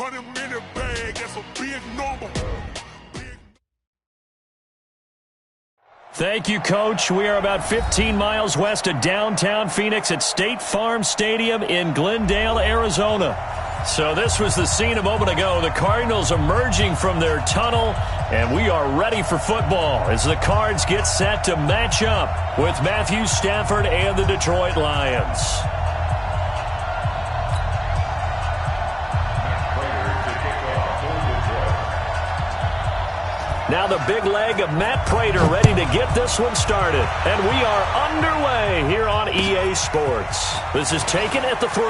100-minute bag, that's a big number. Thank you, Coach. We are about 15 miles west of downtown Phoenix at State Farm Stadium in Glendale, Arizona. So this was the scene a moment ago. The Cardinals emerging from their tunnel, and we are ready for football as the Cards get set to match up with Matthew Stafford and the Detroit Lions. Now the big leg of Matt Prater ready to get this one started. And we are underway here on EA Sports. This is taken at the 3.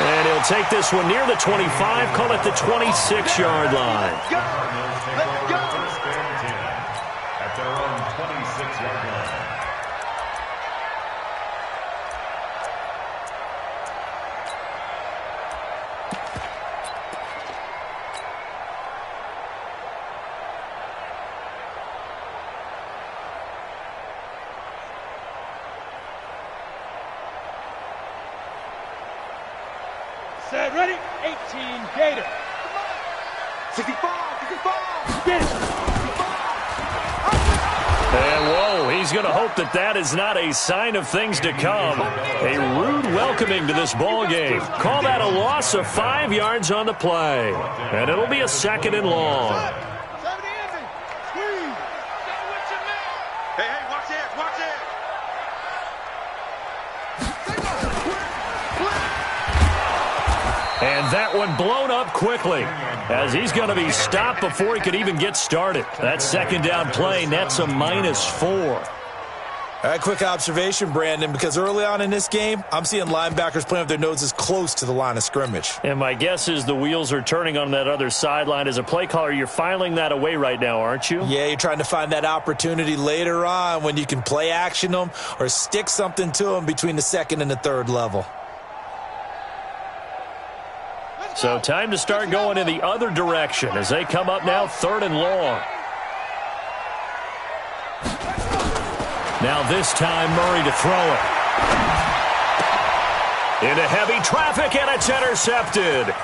And he'll take this one near the 25, call it the 26-yard line. Let's go. At their own 26-yard line. Set, ready? 18, Gator. 65. Spin. And whoa, he's going to hope that that is not a sign of things to come. A rude welcoming to this ball game. Call that a loss of 5 yards on the play. And it'll be a 2nd and long. Hey, watch it. And that one blown up quickly as he's going to be stopped before he could even get started. That 2nd down play nets a -4. All right, quick observation, Brandon, because early on in this game, I'm seeing linebackers playing with their noses close to the line of scrimmage. And my guess is the wheels are turning on that other sideline. As a play caller, you're filing that away right now, aren't you? Yeah, you're trying to find that opportunity later on when you can play action them or stick something to them between the 2nd and the 3rd level. So time to start going in the other direction as they come up now 3rd and long. Now this time Murray to throw it. Into heavy traffic, and it's intercepted.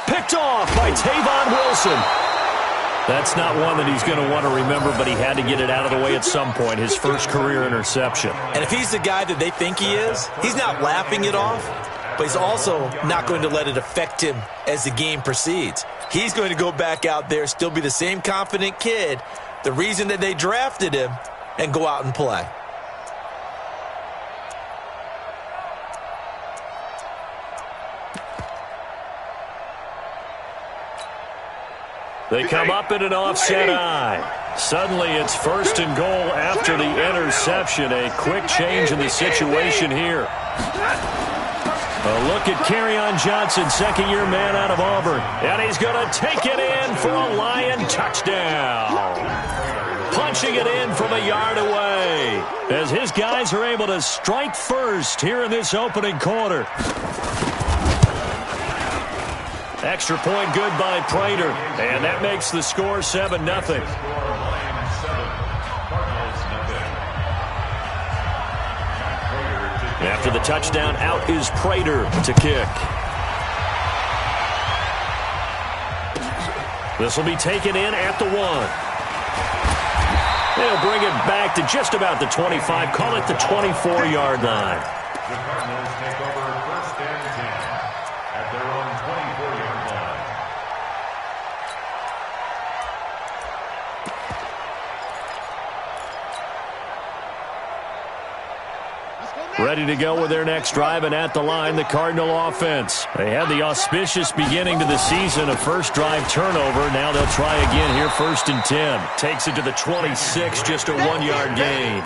Picked off by Tavon Wilson. That's not one that he's going to want to remember, but he had to get it out of the way at some point, his first career interception. And if he's the guy that they think he is, he's not laughing it off, but he's also not going to let it affect him as the game proceeds. He's going to go back out there, still be the same confident kid, the reason that they drafted him, and go out and play. They come up in an offset eye. Suddenly it's 1st and goal after the interception. A quick change in the situation here. A look at Kerryon Johnson, 2nd-year man out of Auburn. And he's going to take it in for a Lion touchdown. Punching it in from a yard away as his guys are able to strike first here in this opening quarter. Extra point good by Prater, and that makes the score 7-0. After the touchdown, out is Prater to kick. This will be taken in at the 1. They'll bring it back to just about the 25, call it the 24-yard line. The Cardinals take over 1st and 10 at their own 24-yard line. Ready to go with their next drive, and at the line, the Cardinal offense. They had the auspicious beginning to the season, a first drive turnover. Now they'll try again here, 1st and 10. Takes it to the 26, just a 1-yard gain.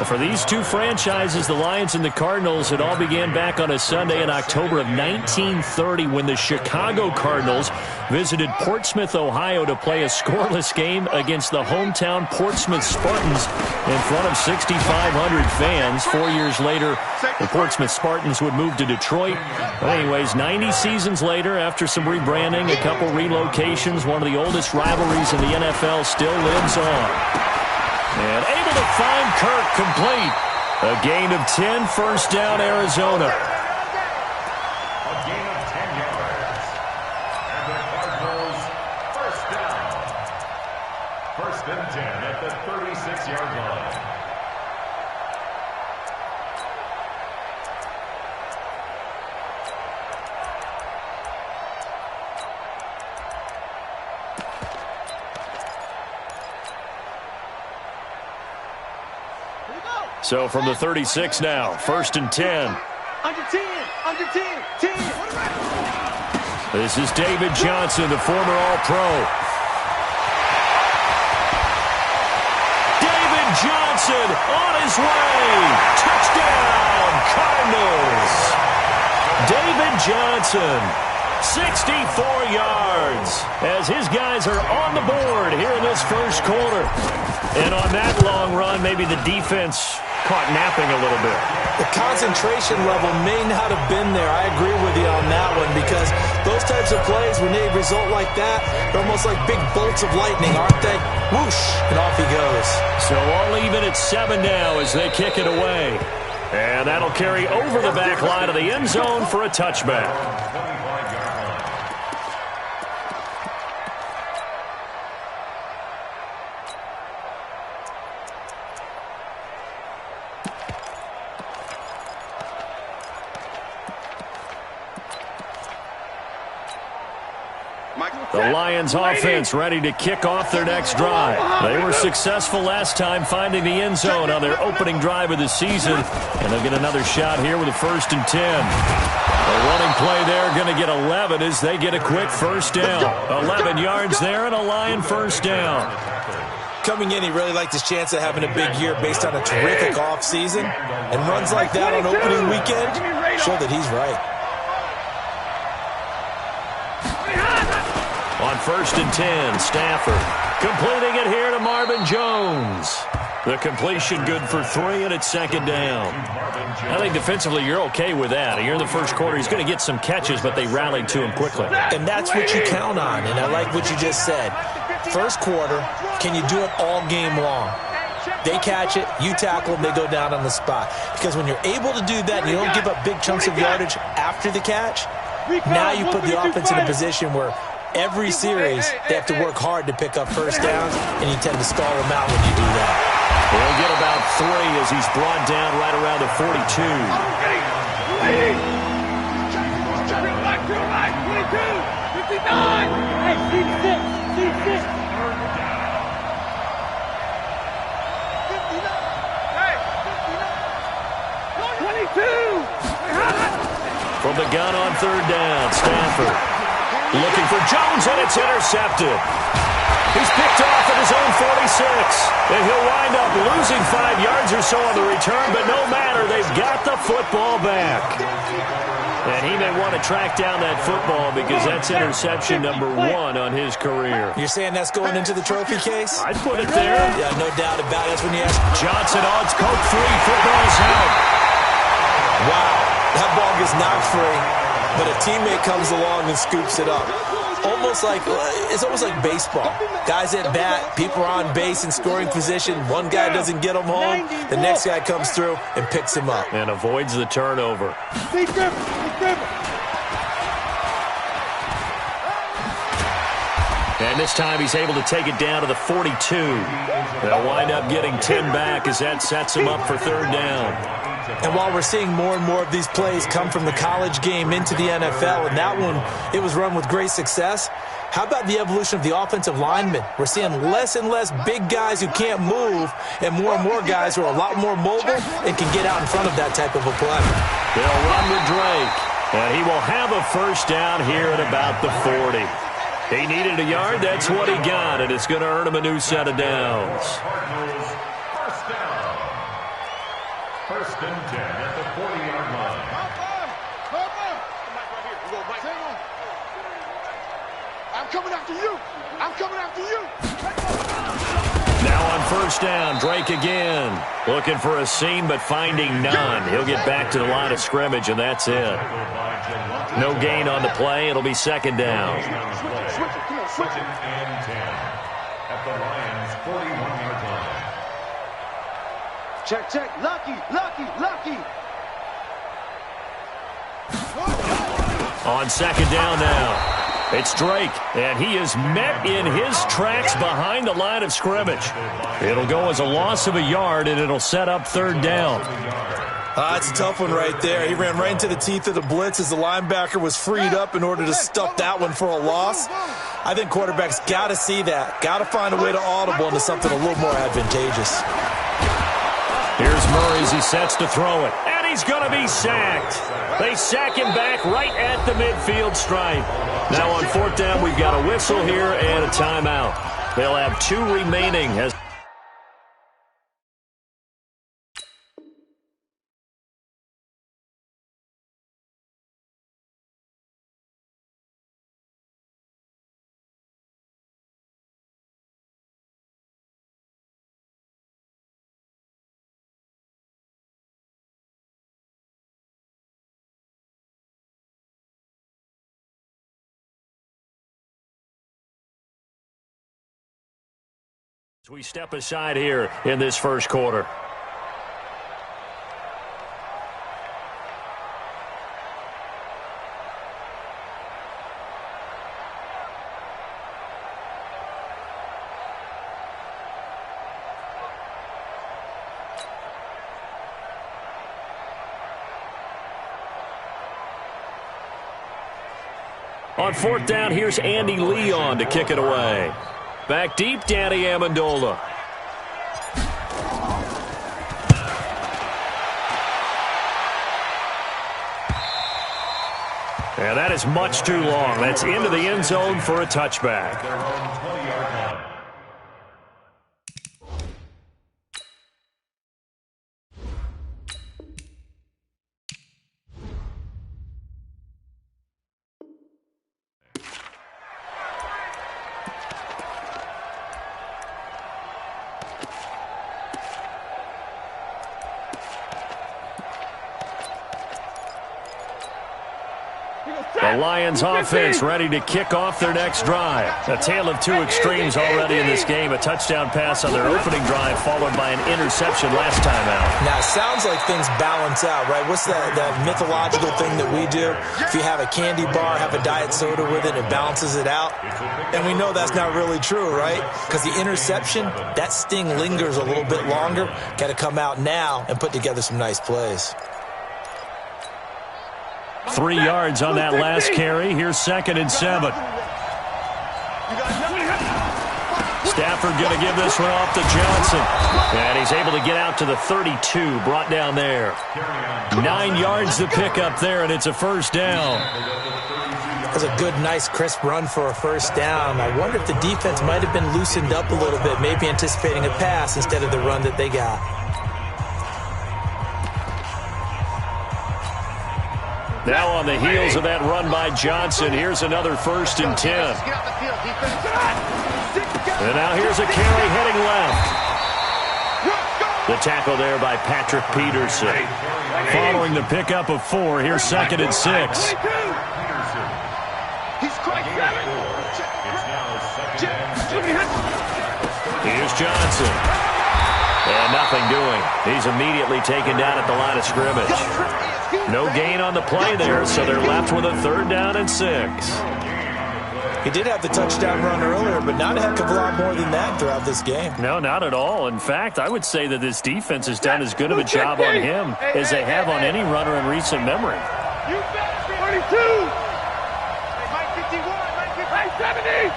For these two franchises, the Lions and the Cardinals, it all began back on a Sunday in October of 1930 when the Chicago Cardinals visited Portsmouth, Ohio to play a scoreless game against the hometown Portsmouth Spartans in front of 6,500 fans. 4 years later, the Portsmouth Spartans would move to Detroit. But anyways, 90 seasons later, after some rebranding, a couple relocations, one of the oldest rivalries in the NFL still lives on. And able to find Kirk complete. A gain of 10, 1st down, Arizona. A gain of 10. and 10 at the 36-yard line. So from the 36 now, 1st and 10. Under 10, under 10, 10. This is David Johnson, the former All-Pro. David Johnson on his way. Touchdown, Cardinals. David Johnson, 64 yards, as his guys are on the board here in this first quarter. And on that long run, maybe the defense caught napping a little bit. The concentration level may not have been there. I agree with you on that one, because those types of plays, when they result like that, they're almost like big bolts of lightning, aren't they? Whoosh, and off he goes. So all even at 7 now as they kick it away. And that'll carry over the back line of the end zone for a touchback. The Lions offense ready to kick off their next drive. They were successful last time finding the end zone on their opening drive of the season. And they'll get another shot here with a 1st and 10. A running play there, going to get 11 as they get a quick first down. 11 yards there and a Lion first down. Coming in, he really liked his chance of having a big year based on a terrific offseason. And runs like that on opening weekend show that he's right. On 1st and 10, Stafford completing it here to Marvin Jones. The completion good for 3, and it's 2nd down. I think defensively you're okay with that. Here in the first quarter, he's going to get some catches, but they rallied to him quickly. And that's what you count on, and I like what you just said. First quarter, can you do it all game long? They catch it, you tackle them, they go down on the spot. Because when you're able to do that and you don't give up big chunks of yardage after the catch, now you put the offense in a position where every series, they have to work hard to pick up first downs, and you tend to stall them out when you do that. He'll get about 3 as he's brought down right around the 42. 22. From the gun on 3rd down, Stafford looking for Jones, and it's intercepted. He's picked off at his own 46, and he'll wind up losing 5 yards or so on the return, but no matter, they've got the football back. And he may want to track down that football because that's interception number 1 on his career. You're saying that's going into the trophy case? I'd put it there. Yeah, no doubt about it. That's when you ask. Johnson odds coke 3, football's out. Wow, that ball gets knocked free, but a teammate comes along and scoops it up. It's almost like baseball. Guys at bat, people are on base in scoring position. One guy doesn't get him home. The next guy comes through and picks him up. And avoids the turnover. And this time he's able to take it down to the 42. They'll wind up getting 10 back as that sets him up for 3rd down. And while we're seeing more and more of these plays come from the college game into the NFL, and that one, it was run with great success, how about the evolution of the offensive linemen? We're seeing less and less big guys who can't move, and more guys who are a lot more mobile and can get out in front of that type of a play. They'll run with Drake, and he will have a first down here at about the 40. He needed a yard, that's what he got, and it's going to earn him a new set of downs. First and 10 at the 40-yard line. I'm coming after you. I'm coming after you. Now on 1st down, Drake again. Looking for a seam, but finding none. He'll get back to the line of scrimmage, and that's it. No gain on the play. It'll be 2nd down. Switch it and 10 at the Lions' 41-yard line. Check. Lucky. On 2nd down now. It's Drake, and he is met in his tracks behind the line of scrimmage. It'll go as a loss of a yard, and it'll set up third down. It's a tough one right there. He ran right into the teeth of the blitz as the linebacker was freed up in order to stuff that one for a loss. I think quarterbacks got to see that. Got to find a way to audible into something a little more advantageous. Here's Murray as he sets to throw it. And he's going to be sacked. They sack him back right at the midfield stripe. Now on fourth down, we've got a whistle here and a timeout. They'll have 2 remaining as we step aside here in this first quarter. On fourth down, here's Andy Leon to kick it away. Back deep, Danny Amendola. And that is much too long. That's into the end zone for a touchback. The Lions offense ready to kick off their next drive. A tale of 2 extremes already in this game. A touchdown pass on their opening drive followed by an interception last time out. Now, it sounds like things balance out, right? What's that mythological thing that we do? If you have a candy bar, have a diet soda with it, it balances it out. And we know that's not really true, right? Because the interception, that sting lingers a little bit longer. Got to come out now and put together some nice plays. 3 yards on that last carry. Here's 2nd and 7. Stafford going to give this one off to Johnson. And he's able to get out to the 32, brought down there. 9 yards to pick up there, and it's a first down. That's a good, nice, crisp run for a first down. I wonder if the defense might have been loosened up a little bit, maybe anticipating a pass instead of the run that they got. Now on the heels of that run by Johnson, here's another 1st and 10. And now here's a carry heading left. The tackle there by Patrick Peterson. Following the pickup of 4, here's 2nd and 6. Here's Johnson. And nothing doing. He's immediately taken down at the line of scrimmage. No gain on the play there, so they're left with a 3rd down and 6. He did have the touchdown run earlier, but not a heck of a lot more than that throughout this game. No, not at all. In fact, I would say that this defense has done as good of a job on him as they have on any runner in recent memory. 42. Mike 51. Mike 70.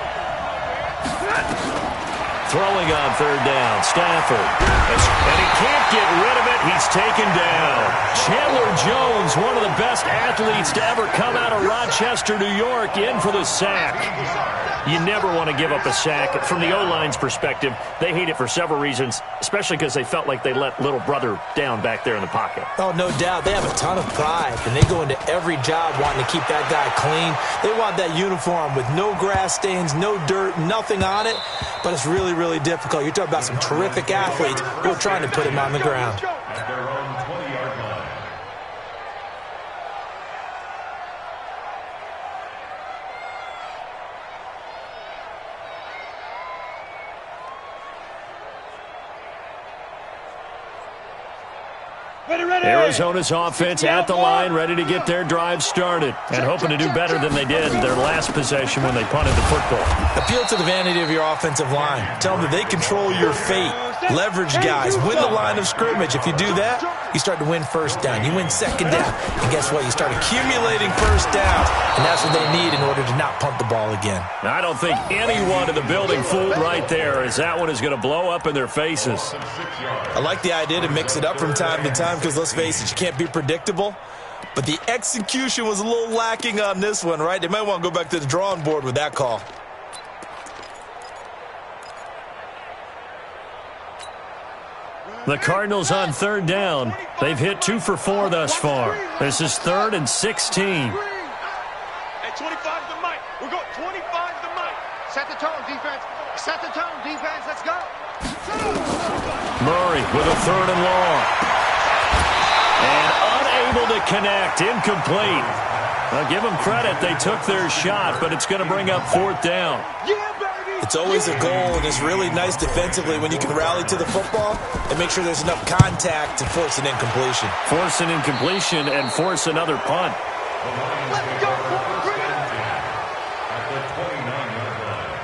Throwing on 3rd down, Stafford. And he can't get rid of it. He's taken down. Chandler Jones, one of the best athletes to ever come out of Rochester, New York, in for the sack. You never want to give up a sack. From the O-line's perspective, they hate it for several reasons, especially because they felt like they let little brother down back there in the pocket. Oh, no doubt. They have a ton of pride, and they go into every job wanting to keep that guy clean. They want that uniform with no grass stains, no dirt, nothing on it, but it's really, really difficult. You're talking about some terrific athletes who are trying to put him on the ground. At their own 20-yard line. Arizona's offense at the line, ready to get their drive started, and hoping to do better than they did their last possession when they punted the football. Appeal to the vanity of your offensive line. Tell them that they control your fate. Leverage guys. Win the line of scrimmage. If you do that, you start to win first down. You win second down. And guess what? You start accumulating first downs. And that's what they need in order to not punt the ball again. I don't think anyone in the building fooled right there, as that one is going to blow up in their faces. I like the idea to mix it up from time to time because, let's face it, you can't be predictable. But the execution was a little lacking on this one, right? They might want to go back to the drawing board with that call. The Cardinals on third down. They've hit 2 for 4 thus far. This is 3rd and 16. At 25 the mic. We're going 25 the mic. Set the tone, defense. Set the tone, defense. Let's go. Murray with a 3rd and long. And unable to connect. Incomplete. Now give them credit. They took their shot, but it's going to bring up 4th down. It's always a goal, and it's really nice defensively when you can rally to the football and make sure there's enough contact to force an incompletion. Force an incompletion and force another punt. Let's go. At the 29-yard line.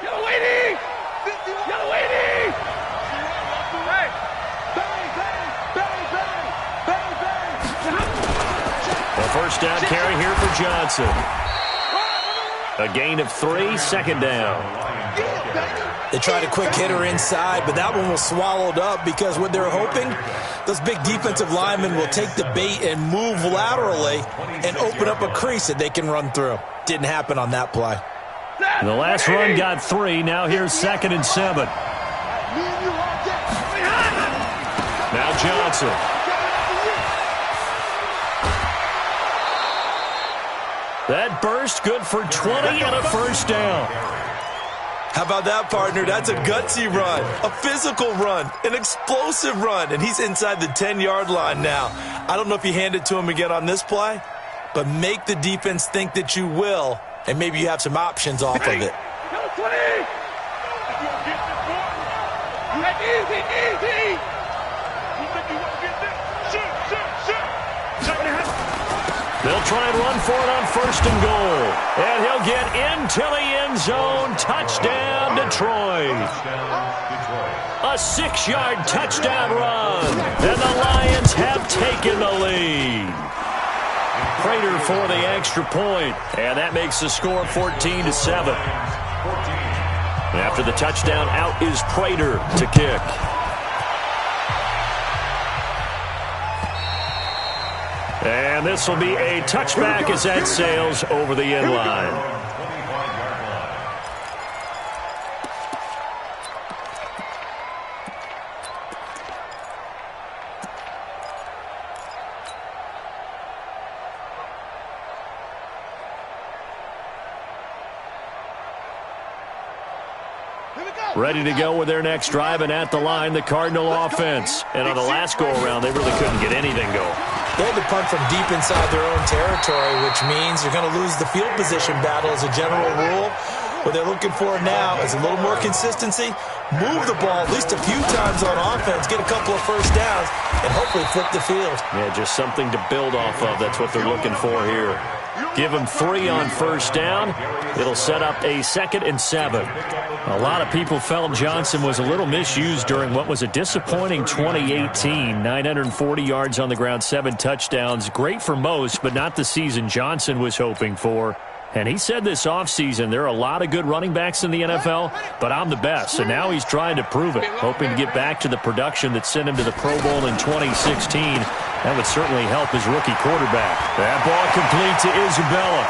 Yellow waiting! Yellow waiting! Hey! Bang, bang, bang, bang, bang, bang! A first down carry here for Johnson. A gain of 3, second down. They tried a quick hitter inside, but that one was swallowed up because what they're hoping, those big defensive linemen will take the bait and move laterally and open up a crease that they can run through. Didn't happen on that play. The last run got 3. Now here's 2nd and 7. Now Johnson. That burst good for 20 and a first down. How about that, partner? That's a gutsy run, a physical run, an explosive run, and he's inside the 10-yard line now. I don't know if you hand it to him again on this play, but make the defense think that you will, and maybe you have some options off of it. Easy! They'll try and run for it on 1st and goal. And he'll get into the end zone. Touchdown, Detroit. A 6-yard touchdown run. And the Lions have taken the lead. Prater for the extra point. And that makes the score 14-7. After the touchdown, out is Prater to kick. And this will be a touchback as that sails over the end line. Ready to go with their next drive, and at the line, the Cardinal offense. And on the last go-around, they really couldn't get anything going. They had to punt from deep inside their own territory, which means you're going to lose the field position battle as a general rule. What they're looking for now is a little more consistency, move the ball at least a few times on offense, get a couple of first downs, and hopefully flip the field. Yeah, just something to build off of. That's what they're looking for here. Give them 3 on first down. It'll set up a 2nd and 7. A lot of people felt Johnson was a little misused during what was a disappointing 2018. 940 yards on the ground, 7 touchdowns. Great for most, but not the season Johnson was hoping for. And he said this offseason, there are a lot of good running backs in the NFL, but I'm the best. And now he's trying to prove it, hoping to get back to the production that sent him to the Pro Bowl in 2016. That would certainly help his rookie quarterback. That ball complete to Isabella.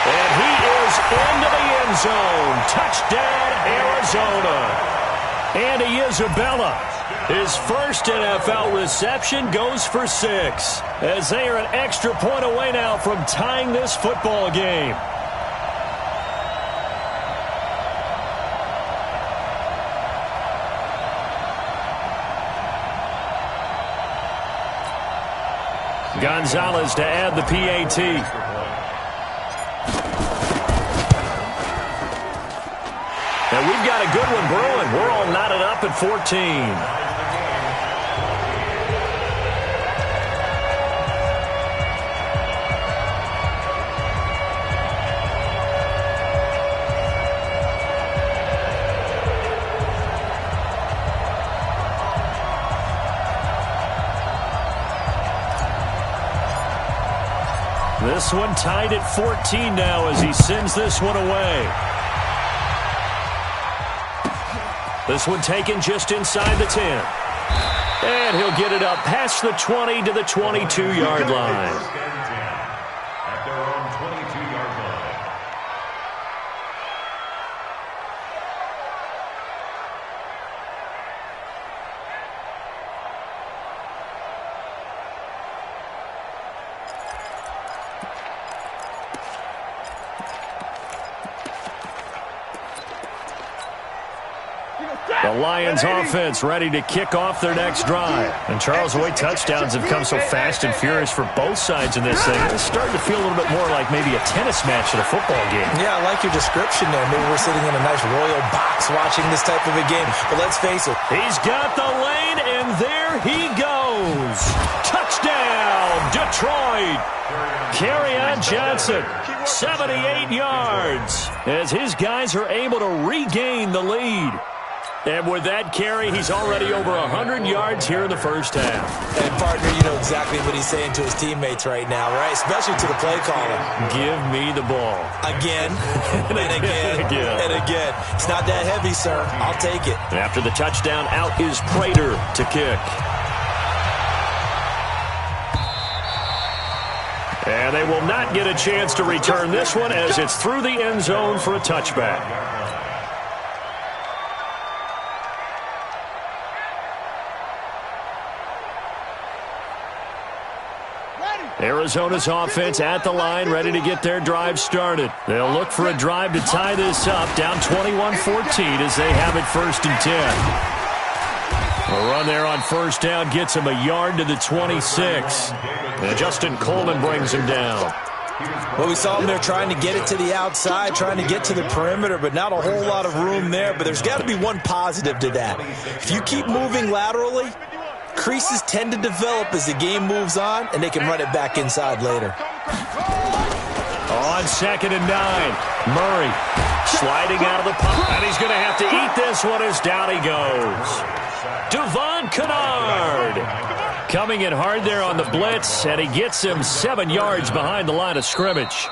And he is into the end zone. Touchdown, Arizona. Andy Isabella, his first NFL reception, goes for 6. As they are an extra point away now from tying this football game. Gonzalez to add the PAT. And we've got a good one brewing. We're all knotted up at 14. This one tied at 14 now as he sends this one away. This one taken just inside the 10. And he'll get it up past the 20 to the 22-yard line. At their own 22-yard line. The Lions offense ready to kick off their next drive. And Charles, the way touchdowns have come so fast and furious for both sides in this thing, it's starting to feel a little bit more like maybe a tennis match at a football game. Yeah, I like your description there. Maybe we're sitting in a nice royal box watching this type of a game. But let's face it. He's got the lane, and there he goes. Touchdown, Detroit. Kerryon Johnson, 78 yards, as his guys are able to regain the lead. And with that carry, he's already over 100 yards here in the first half. And, partner, you know exactly what he's saying to his teammates right now, right? Especially to the play caller. Give me the ball. Again, and again, and again. It's not that heavy, sir. I'll take it. After the touchdown, out is Prater to kick. And they will not get a chance to return this one as it's through the end zone for a touchback. Arizona's offense at the line, ready to get their drive started. They'll look for a drive to tie this up, down 21-14 as they have it 1st and 10. A run there on first down gets him a yard to the 26. And Justin Coleman brings him down. Well, we saw him there trying to get it to the outside, trying to get to the perimeter, but not a whole lot of room there. But there's got to be one positive to that. If you keep moving laterally, creases tend to develop as the game moves on, and they can run it back inside later. On 2nd and 9, Murray sliding out of the pocket, and he's going to have to eat this one as down he goes. Devon Kennard coming in hard there on the blitz, and he gets him 7 yards behind the line of scrimmage.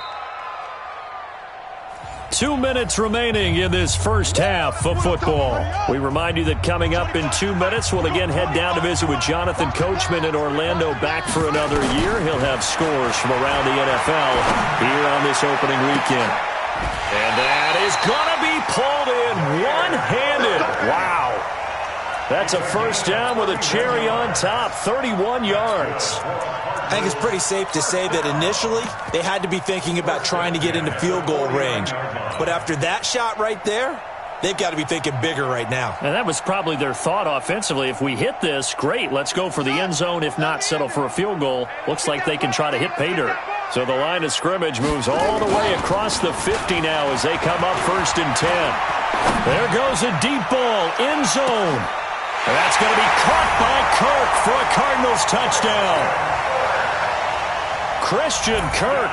2 minutes remaining in this first half of football. We remind you that coming up in 2 minutes, we'll again head down to visit with Jonathan Coachman in Orlando, back for another year. He'll have scores from around the NFL here on this opening weekend. And that is going to be pulled in one-handed. Wow. That's a first down with a cherry on top, 31 yards. I think it's pretty safe to say that initially they had to be thinking about trying to get into field goal range. But after that shot right there, they've got to be thinking bigger right now. And that was probably their thought offensively. If we hit this, great, let's go for the end zone. If not, settle for a field goal. Looks like they can try to hit pay dirt. So the line of scrimmage moves all the way across the 50 now as they come up 1st and 10. There goes a deep ball, end zone. And that's going to be caught by Kirk for a Cardinals touchdown. Christian Kirk,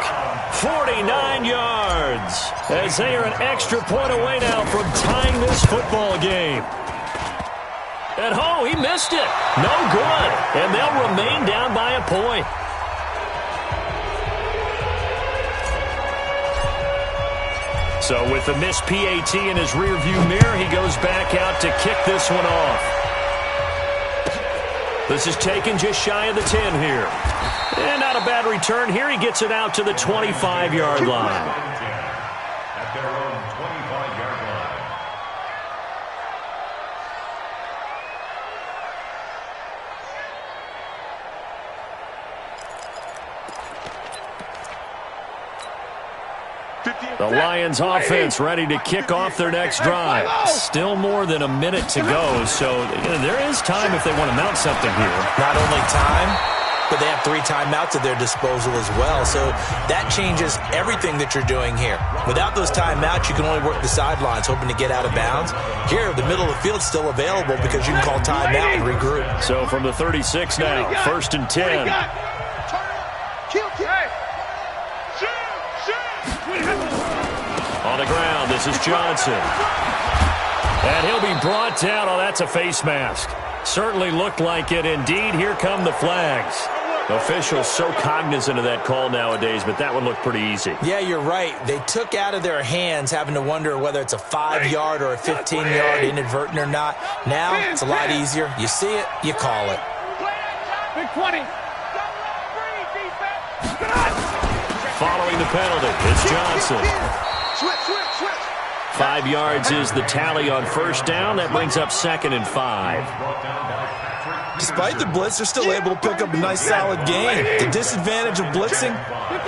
49 yards, as they are an extra point away now from tying this football game. And he missed it. No good. And they'll remain down by a point. So with the missed PAT in his rearview mirror, he goes back out to kick this one off. This is taken just shy of the 10 here. And not a bad return here. He gets it out to the 25-yard line. At their own 25-yard line. The Lions offense ready to kick off their next drive. Still more than a minute to go, so there is time if they want to mount something here. Not only time, but they have 3 timeouts at their disposal as well. So that changes everything that you're doing here. Without those timeouts, you can only work the sidelines, hoping to get out of bounds. Here, the middle of the field's still available because you can call timeout and regroup. So from the 36 now, 1st and 10. On the ground, this is Johnson. And he'll be brought down. Oh, that's a face mask. Certainly looked like it. Indeed, here come the flags. Officials so cognizant of that call nowadays, but that would look pretty easy. Yeah, you're right. They took out of their hands having to wonder whether it's a 5-yard or a 15-yard inadvertent or not. Now, it's a lot easier. You see it, you call it. Big 20. Following the penalty, it's Johnson. 5 yards is the tally on 1st down. That brings up 2nd and 5. Despite the blitz, they're still able to pick up a nice, solid gain. The disadvantage of blitzing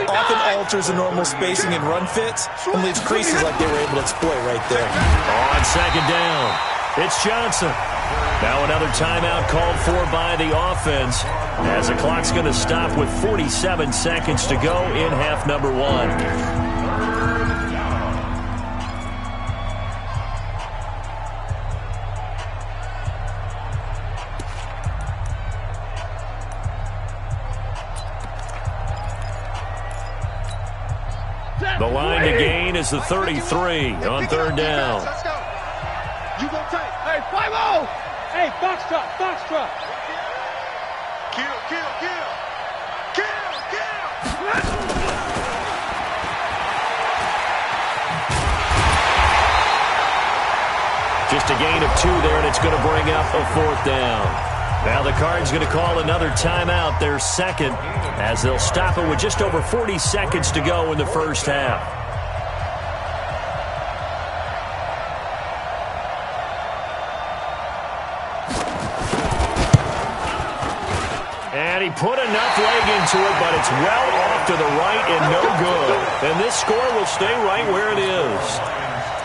often alters the normal spacing and run fits and leaves creases like they were able to exploit right there. On 2nd down, it's Johnson. Now another timeout called for by the offense as the clock's going to stop with 47 seconds to go in half number 1. The line to gain is the 33 on 3rd down. You go tight. Hey, 5-0. Hey, Foxtrot, Foxtrot. Kill. Just a gain of 2 there, and it's going to bring up a 4th down. Now the Cards going to call another timeout, their 2nd, as they'll stop it with just over 40 seconds to go in the 1st half. And he put enough leg into it, but it's well off to the right and no good. And this score will stay right where it is.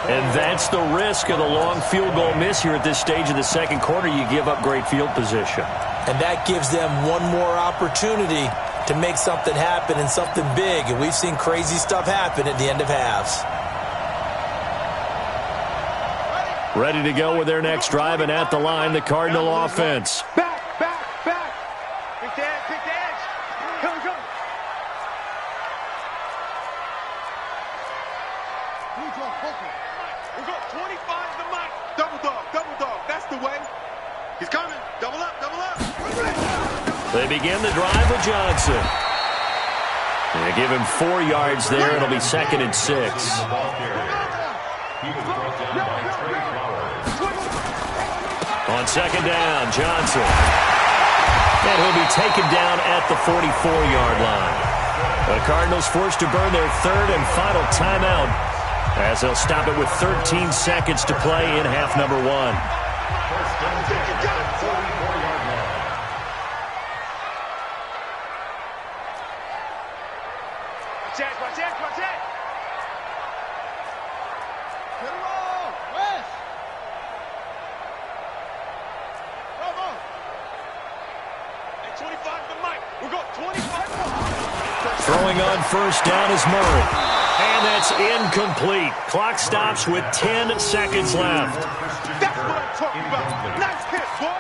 And that's the risk of the long field goal miss here at this stage of the 2nd quarter. You give up great field position. And that gives them one more opportunity to make something happen and something big. And we've seen crazy stuff happen at the end of halves. Ready to go with their next drive, and at the line, the Cardinal offense. Back. Big dash. Come. We got 25 to Mike. Double dog. That's the way. He's coming. Double up. They begin the drive with Johnson. They give him 4 yards there. It'll be 2nd and 6. On 2nd down, Johnson. And he'll be taken down at the 44-yard line. The Cardinals forced to burn their 3rd and final timeout as they'll stop it with 13 seconds to play in half number 1. Watch it. Get it all. West. Come on. Hey, 25 to Mike. We got 25 Throwing on 1st down is Murray. And that's incomplete. Clock stops with 10 seconds left. That's what I'm talking about. Nice hit, boy.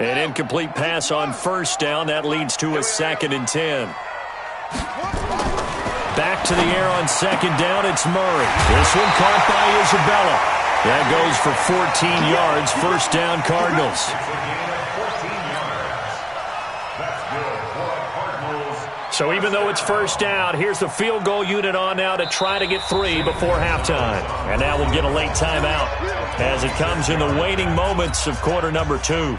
An incomplete pass on 1st down. That leads to a 2nd and 10. Back to the air on 2nd down. It's Murray. This one caught by Isabella. That goes for 14 yards. 1st down, Cardinals. So even though it's 1st down, here's the field goal unit on now to try to get 3 before halftime. And now we'll get a late timeout as it comes in the waning moments of quarter number 2.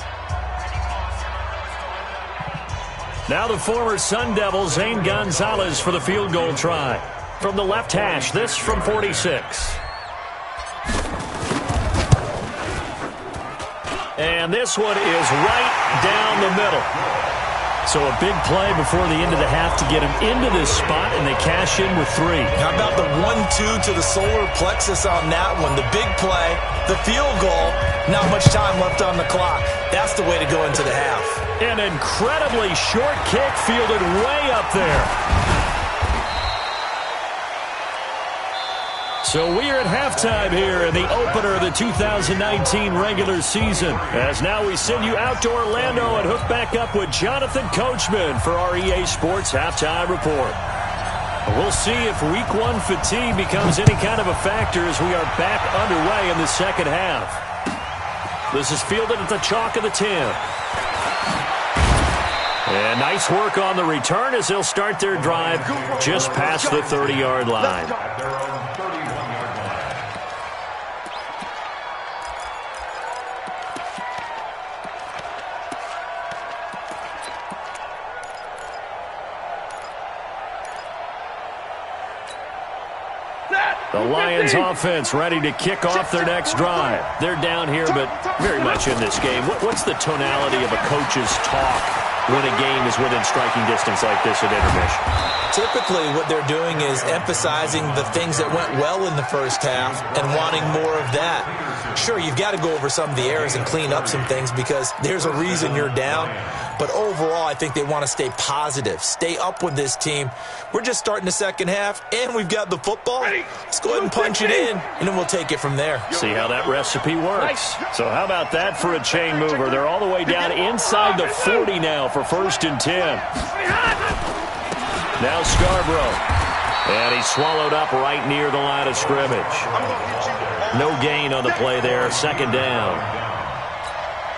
Now the former Sun Devil, Zane Gonzalez, for the field goal try. From the left hash, this from 46. And this one is right down the middle. So a big play before the end of the half to get them into this spot, and they cash in with 3. How about the 1-2 to the solar plexus on that one? The big play, the field goal, not much time left on the clock. That's the way to go into the half. An incredibly short kick fielded way up there. So we are at halftime here in the opener of the 2019 regular season. As now we send you out to Orlando and hook back up with Jonathan Coachman for our EA Sports Halftime Report. We'll see if Week 1 fatigue becomes any kind of a factor as we are back underway in the second half. This is fielded at the chalk of the 10. And nice work on the return as they'll start their drive just past the 30-yard line. The Lions offense ready to kick off their next drive. They're down here, but very much in this game. What's the tonality of a coach's talk when a game is within striking distance like this at intermission? Typically, what they're doing is emphasizing the things that went well in the first half and wanting more of that. Sure, you've got to go over some of the errors and clean up some things because there's a reason you're down. But overall, I think they want to stay positive, stay up with this team. We're just starting the second half, and we've got the football. Let's go ahead and punch it in, and then we'll take it from there. See how that recipe works. So how about that for a chain mover? They're all the way down inside the 40 now for 1st and 10. Now Scarborough. And he's swallowed up right near the line of scrimmage. No gain on the play there, 2nd down.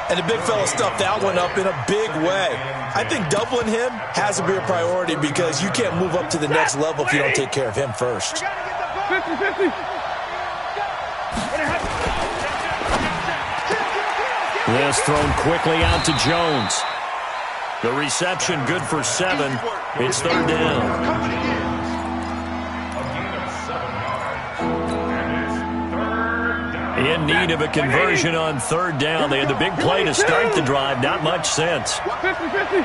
And the big fella stuffed that one up in a big way. I think doubling him has to be a priority because you can't move up to the next level if you don't take care of him first. 50-50. This thrown quickly out to Jones. The reception good for 7. It's 3rd down. In need of a conversion on 3rd down. They had the big play to start the drive. Not much sense. 50-50.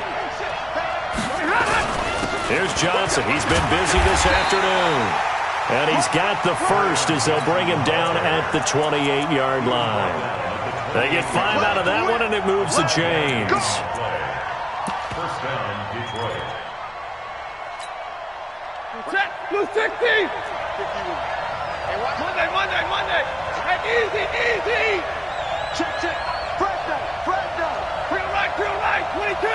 Here's Johnson. He's been busy this afternoon. And he's got the first as they'll bring him down at the 28-yard line. They get 5 out of that one, and it moves the chains. First down, Detroit. Blue 60. Monday. Easy. Check. Press down. Real right, 22.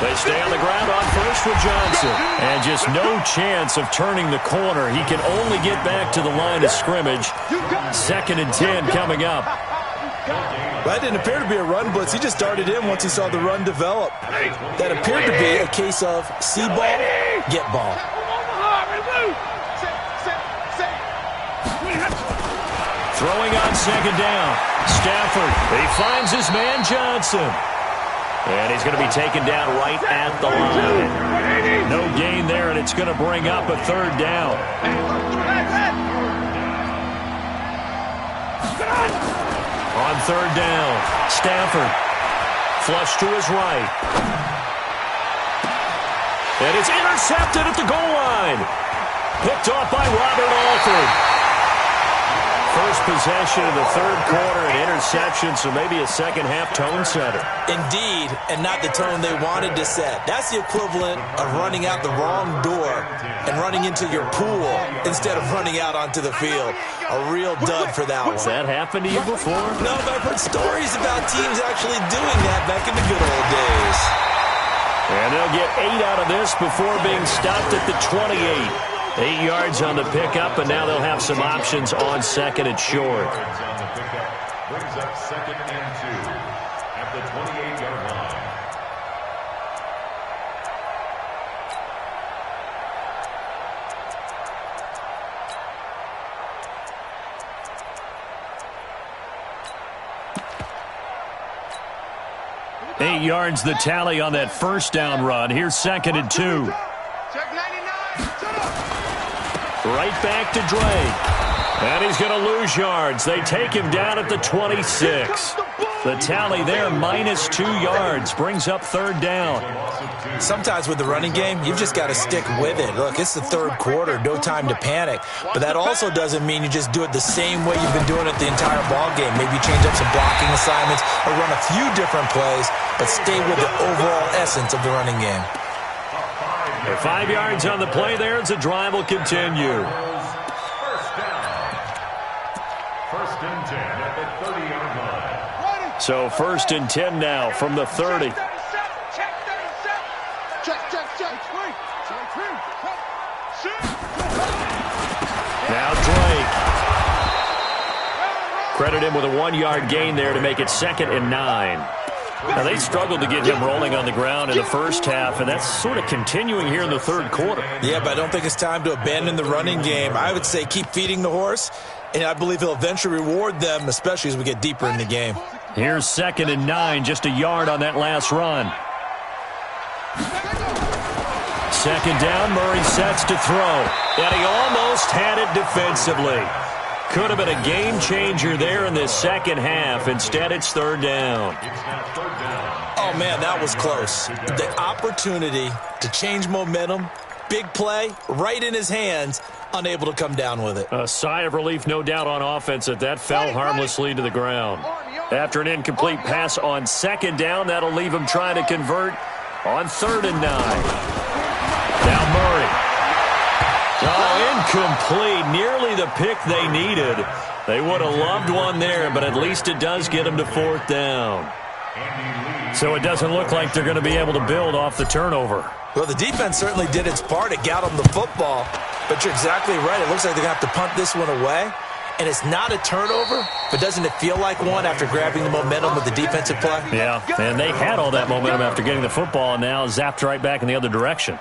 They stay on the ground on first with Johnson. And just no chance of turning the corner. He can only get back to the line of scrimmage. 2nd and 10 coming up. That didn't appear to be a run blitz. He just darted in once he saw the run develop. That appeared to be a case of see ball, get ball. Throwing on 2nd down. Stafford. He finds his man Johnson. And he's going to be taken down right at the line. No gain there, and it's going to bring up a 3rd down. On 3rd down, Stafford. Flush to his right. And it's intercepted at the goal line. Picked off by Robert Alford. First possession of the 3rd quarter, an interception, so maybe a second-half tone setter. Indeed, and not the tone they wanted to set. That's the equivalent of running out the wrong door and running into your pool instead of running out onto the field. A real dud for that one. Has that happened to you before? No, but I've heard stories about teams actually doing that back in the good old days. And they'll get 8 out of this before being stopped at the 28. 8 yards on the pickup, and now they'll have some options on 2nd and short. On the pickup brings up 2nd and 2 at the 28-yard line. Eight yards the tally on that 1st down run. Here's 2nd and 2. Check 99. Right back to Drake. And he's going to lose yards. They take him down at the 26. The tally there, -2 yards, brings up third down. Sometimes with the running game, you've just got to stick with it. Look, it's the third quarter, no time to panic. But that also doesn't mean you just do it the same way you've been doing it the entire ball game. Maybe change up some blocking assignments or run a few different plays, but stay with the overall essence of the running game. 5 yards on the play there as the drive will continue. First and 10 at the 30-yard line. So 1st and 10 now from the 30. Now Drake. Credit him with a 1-yard gain there to make it 2nd and 9. Now, they struggled to get him rolling on the ground in the first half, and that's sort of continuing here in the third quarter. Yeah, but I don't think it's time to abandon the running game. I would say keep feeding the horse, and I believe he'll eventually reward them, especially as we get deeper in the game. Here's 2nd and 9, just a yard on that last run. 2nd down, Murray sets to throw, and he almost had it defensively. Could have been a game changer there in this second half. Instead, it's 3rd down. Oh, man, that was close. The opportunity to change momentum, big play, right in his hands, unable to come down with it. A sigh of relief, no doubt, on offense that fell harmlessly to the ground. After an incomplete pass on 2nd down, that'll leave him trying to convert on 3rd and 9. Now Murray. Oh, incomplete. Nearly the pick they needed. They would have loved one there, but at least it does get them to 4th down. So it doesn't look like they're going to be able to build off the turnover. Well, the defense certainly did its part. It got them the football. But you're exactly right. It looks like they're going to have to punt this one away. And it's not a turnover, but doesn't it feel like one after grabbing the momentum with the defensive play? Yeah, and they had all that momentum after getting the football, and now zapped right back in the other direction.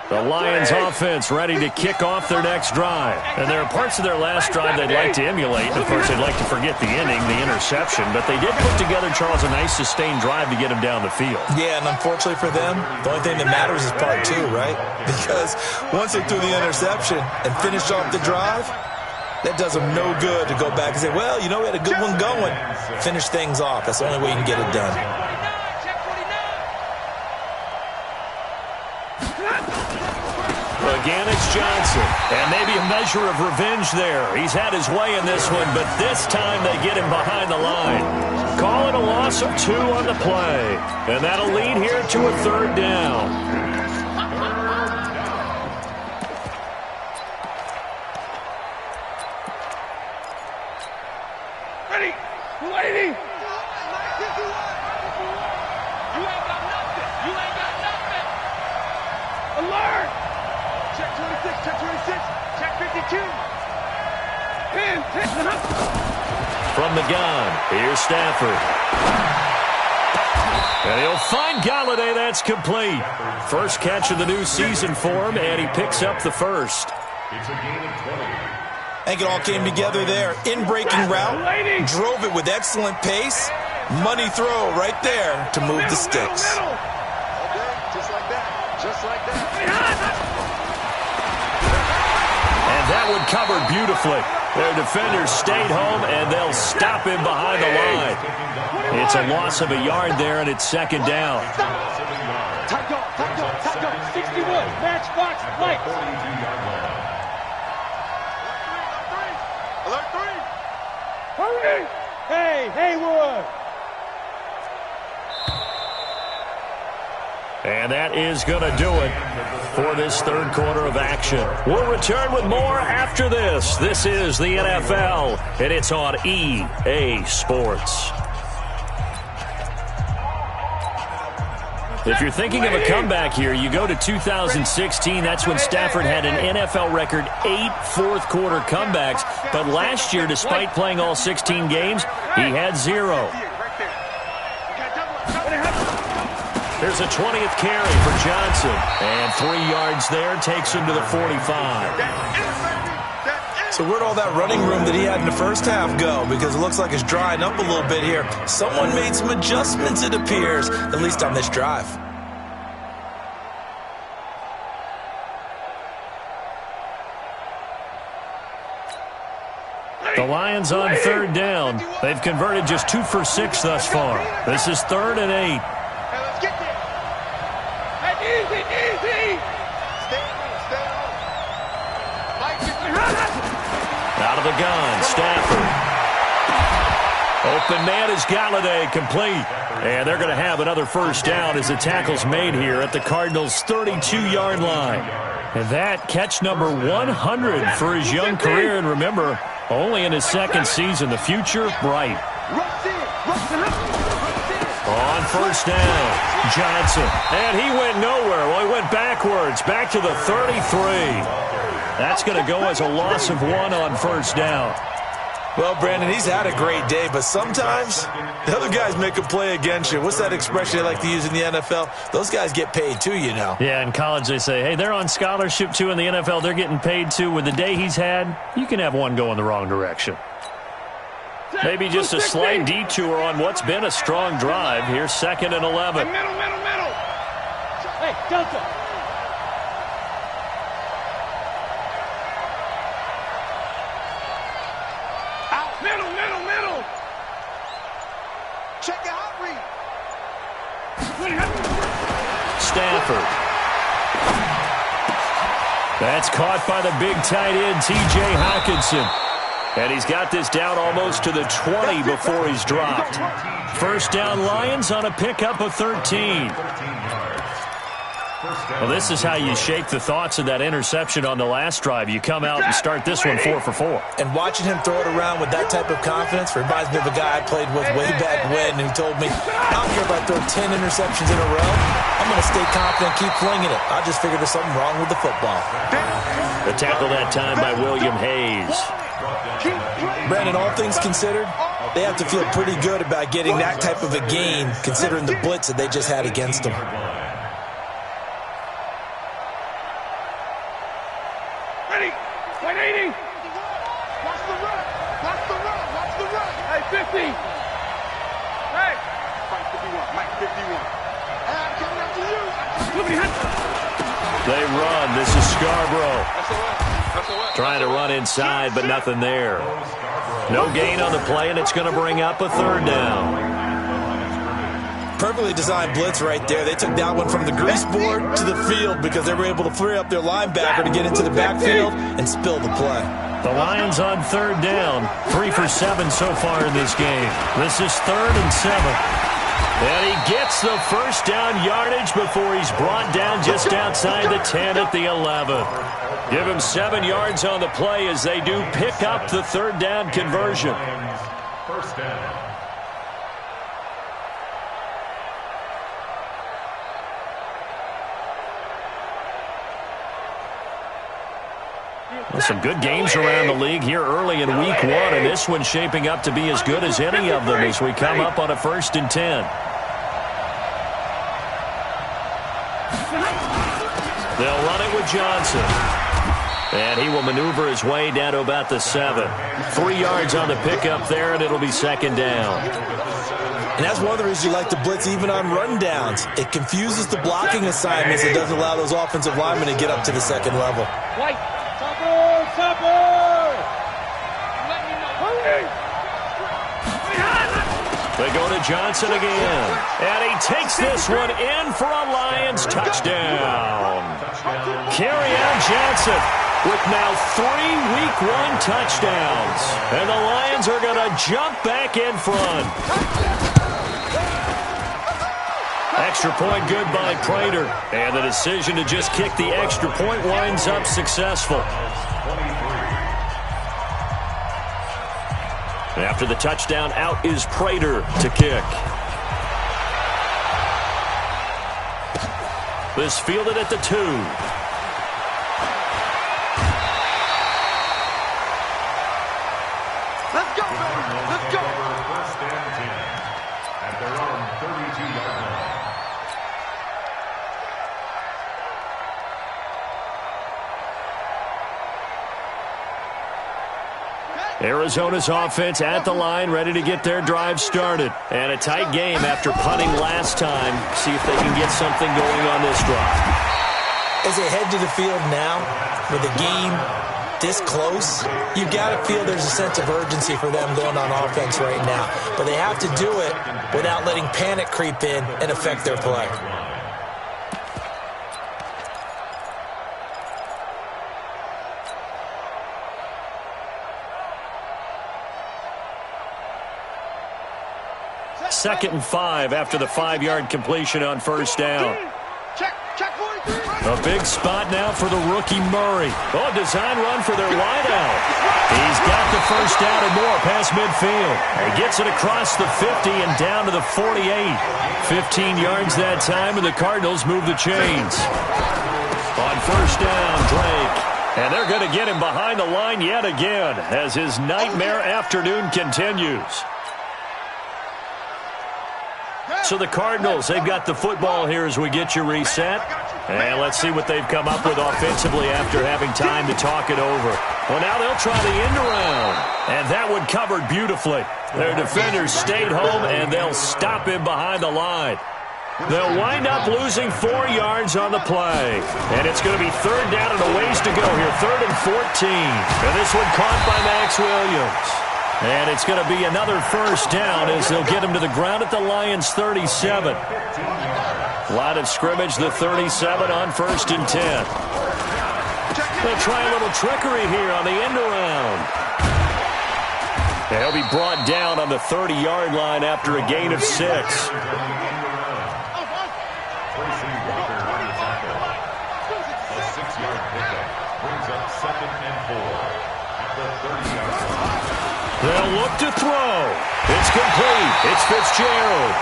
The Lions offense ready to kick off their next drive. And there are parts of their last drive they'd like to emulate. Of course, they'd like to forget the ending, the interception. But they did put together, Charles, a nice sustained drive to get him down the field. Yeah, and unfortunately for them, the only thing that matters is part 2, right? Because once they threw the interception and finished off the drive, that does them no good to go back and say, well, you know, we had a good one going. Finish things off. That's the only way you can get it done. Again, it's Johnson. And maybe a measure of revenge there. He's had his way in this one, but this time they get him behind the line. Call it a loss of 2 on the play. And that'll lead here to a 3rd down. Ready! Lady! Alert! Check 26, check 26, check 52. Pin, From the gun, here's Stafford. And he'll find Galladay. That's complete. First catch of the new season for him, and he picks up the first. It's a gain of 20. I think it all came together there. In-breaking route, drove it with excellent pace. Money throw right there to move the sticks. Okay, just like that. Just like that. And that one covered beautifully. Their defenders stayed home, and they'll stop him behind the line. It's a loss of a yard there, and it's 2nd down. Tight go, 61, matchbox, light. Alert 3. Hurry! Hey, Haywood! And that is going to do it for this third quarter of action. We'll return with more after this. This is the NFL, and it's on EA Sports. If you're thinking of a comeback here, you go to 2016. That's when Stafford had an NFL record 8 fourth-quarter comebacks. But last year, despite playing all 16 games, he had 0. There's a 20th carry for Johnson. And 3 yards there takes him to the 45. So where'd all that running room that he had in the first half go? Because it looks like it's drying up a little bit here. Someone made some adjustments, it appears, at least on this drive. The Lions on third down. They've converted just 2 for 6 thus far. This is 3rd and 8. Hey, let's get there. Hey, easy. Stay on. Out of the gun, Stafford. Open man is Galladay, complete. And they're going to have another first down as the tackle's made here at the Cardinals' 32-yard line. And that catch number 100 for his young career. And remember, only in his second season, the future bright. On first down, Johnson. And he went nowhere. Well, he went backwards, back to the 33. That's going to go as a loss of 1 on first down. Well, Brandon, he's had a great day, but sometimes the other guys make a play against you. What's that expression they like to use in the NFL? Those guys get paid too, you know. Yeah, in college they say, hey, they're on scholarship too. In the NFL, they're getting paid too. With the day he's had, you can have one go in the wrong direction. Maybe just a slight detour on what's been a strong drive. Here's 2nd and 11. Middle. Hey, Delta. Middle. Check it out, Reed. Stafford. That's caught by the big tight end, T.J. Hockenson. And he's got this down almost to the 20 before he's dropped. First down, Lions on a pickup of 13. Well, this is how you shake the thoughts of that interception on the last drive. You come out and start this one 4 for 4. And watching him throw it around with that type of confidence reminds me of a guy I played with way back when who told me, I don't care if I throw 10 interceptions in a row. I'm going to stay confident and keep flinging it. I just figured there's something wrong with the football. The tackle that time by William Hayes. Brandon, all things considered, they have to feel pretty good about getting that type of a gain considering the blitz that they just had against them. Ready. 180. Watch the run. Hey, 50. Hey. Mike 51. Hey, I'm coming after you. They run. This is Scarborough. Trying to run inside, but nothing there. No gain on the play, and it's going to bring up a 3rd down. Perfectly designed blitz right there. They took that one from the grease board to the field because they were able to free up their linebacker to get into the backfield and spill the play. The Lions on 3rd down. 3 for 7 so far in this game. This is 3rd and 7. And he gets the first down yardage before he's brought down just outside the 10 at the 11. Give him 7 yards on the play as they do pick up the 3rd down conversion. First down. Well, some good games around the league here early in week 1, and this one's shaping up to be as good as any of them as we come up on a 1st and 10. They'll run it with Johnson. And he will maneuver his way down to about the 7. 3 yards on the pickup there, and it'll be 2nd down. And that's one of the reasons you like to blitz even on rundowns. It confuses the blocking assignments. It doesn't allow those offensive linemen to get up to the 2nd level. White. They go to Johnson again. And he takes this one in for a Lions touchdown. Kerryon Johnson with now 3 Week 1 touchdowns. And the Lions are going to jump back in front. Extra point good by Prater. And the decision to just kick the extra point winds up successful. After the touchdown, out is Prater to kick. This fielded at the 2. Let's go, baby. Let's go. First and 10 at their own 32-yard line. Arizona's offense at the line, ready to get their drive started. And a tight game after punting last time. See if they can get something going on this drive. As they head to the field now, with the game this close, you got to feel there's a sense of urgency for them going on offense right now. But they have to do it without letting panic creep in and affect their play. Second and 5 after the 5-yard completion on first down. Check 43. A big spot now for the rookie Murray. Oh, design run for their wideout. He's got the first down and more past midfield. He gets it across the 50 and down to the 48. 15 yards that time, and the Cardinals move the chains. On first down, Drake. And they're going to get him behind the line yet again as his nightmare afternoon continues. So the Cardinals, they've got the football here as we get you reset. And let's see what they've come up with offensively after having time to talk it over. Well, now they'll try the end around. And that one covered beautifully. Their defenders stayed home, and they'll stop him behind the line. They'll wind up losing 4 yards on the play. And it's going to be third down and a ways to go here. 3rd and 14. And this one caught by Max Williams. And it's going to be another first down as they'll get him to the ground at the Lions' 37. Line of scrimmage, the 37 on 1st and 10. They'll try a little trickery here on the end around. And he'll be brought down on the 30-yard line after a gain of 6. They'll look to throw. It's complete. It's Fitzgerald.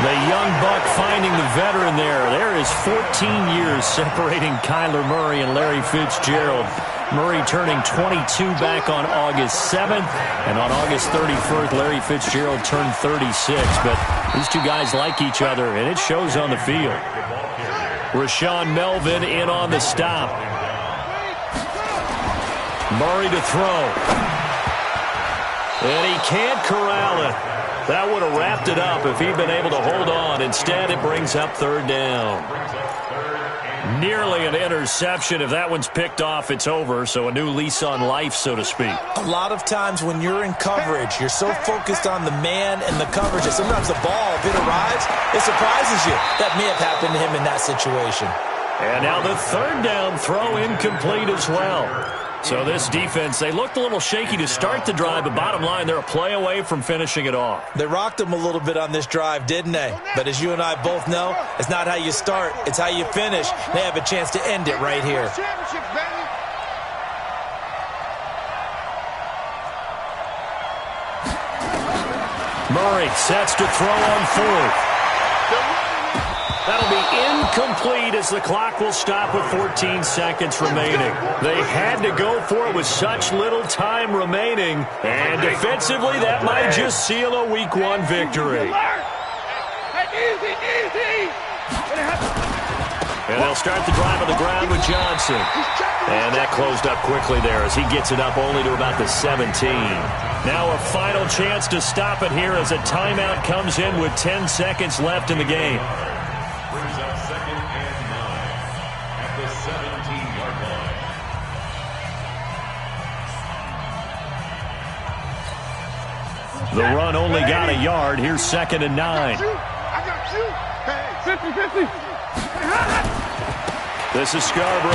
The young buck finding the veteran there. There is 14 years separating Kyler Murray and Larry Fitzgerald. Murray turning 22 back on August 7th. And on August 31st, Larry Fitzgerald turned 36. But these two guys like each other, and it shows on the field. Rashawn Melvin in on the stop. Murray to throw. And he can't corral it. That would have wrapped it up if he'd been able to hold on. Instead, it brings up 3rd down. Nearly an interception. If that one's picked off, it's over. So a new lease on life, so to speak. A lot of times when you're in coverage, you're so focused on the man and the coverage that sometimes the ball, if it arrives, it surprises you. That may have happened to him in that situation. And now the 3rd down throw incomplete as well. So this defense, they looked a little shaky to start the drive, but bottom line, they're a play away from finishing it off. They rocked them a little bit on this drive, didn't they? But as you and I both know, it's not how you start, it's how you finish. They have a chance to end it right here. Murray sets to throw on 4th. That'll be incomplete as the clock will stop with 14 seconds remaining. They had to go for it with such little time remaining. And defensively, that might just seal a Week 1 victory. And they'll start the drive on the ground with Johnson. And that closed up quickly there as he gets it up only to about the 17. Now a final chance to stop it here as a timeout comes in with 10 seconds left in the game. The run only got a yard. Here's 2nd and 9. I got you. Hey, 50-50. This is Scarborough.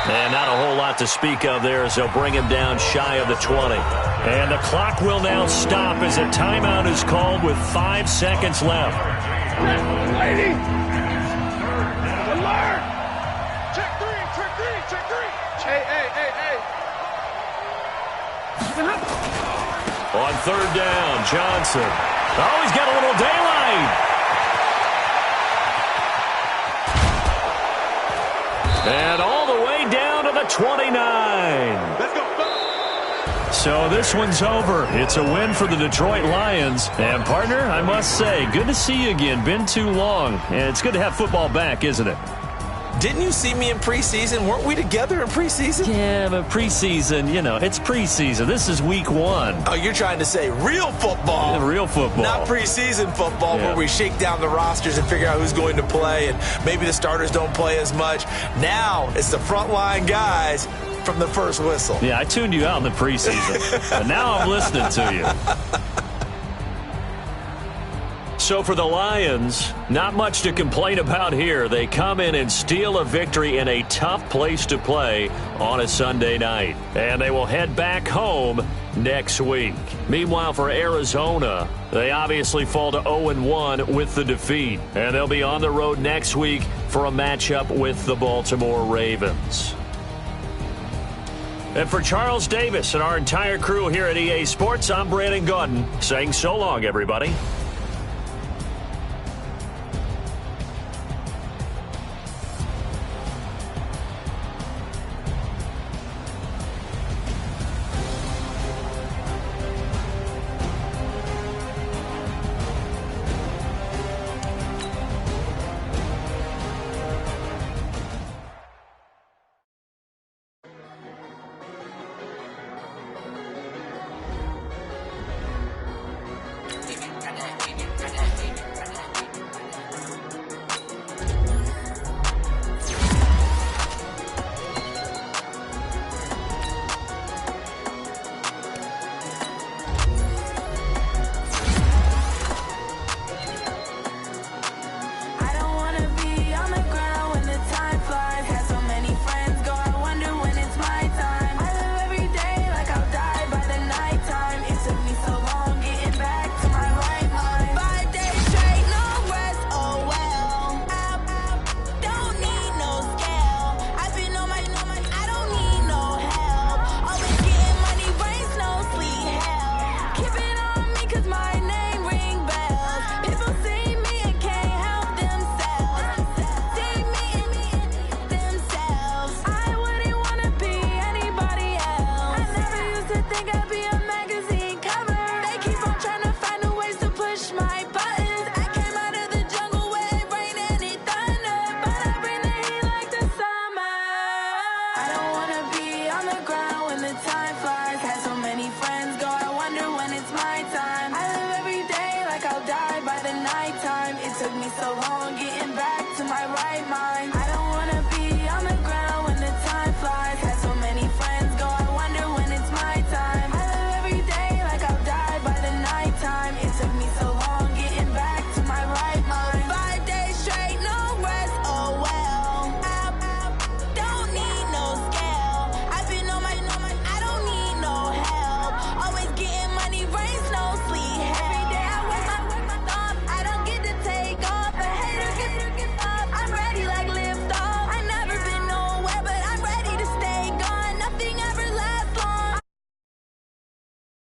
And not a whole lot to speak of there as they'll bring him down shy of the 20. And the clock will now stop as a timeout is called with 5 seconds left. Lady. Alert. Check 3. Hey. On 3rd down, Johnson. Oh, he's got a little daylight. And all the way down to the 29. Let's go. So this one's over. It's a win for the Detroit Lions. And, partner, I must say, good to see you again. Been too long. And it's good to have football back, isn't it? Didn't you see me in preseason? Weren't we together in preseason? Yeah, but preseason, you know, it's preseason. This is week 1. Oh, you're trying to say real football. Yeah, real football. Not preseason football where we shake down the rosters and figure out who's going to play, and maybe the starters don't play as much. Now it's the frontline guys from the first whistle. Yeah, I tuned you out in the preseason, and now I'm listening to you. So for the Lions, not much to complain about here. They come in and steal a victory in a tough place to play on a Sunday night. And they will head back home next week. Meanwhile, for Arizona, they obviously fall to 0-1 with the defeat. And they'll be on the road next week for a matchup with the Baltimore Ravens. And for Charles Davis and our entire crew here at EA Sports, I'm Brandon Gaudin saying so long, everybody.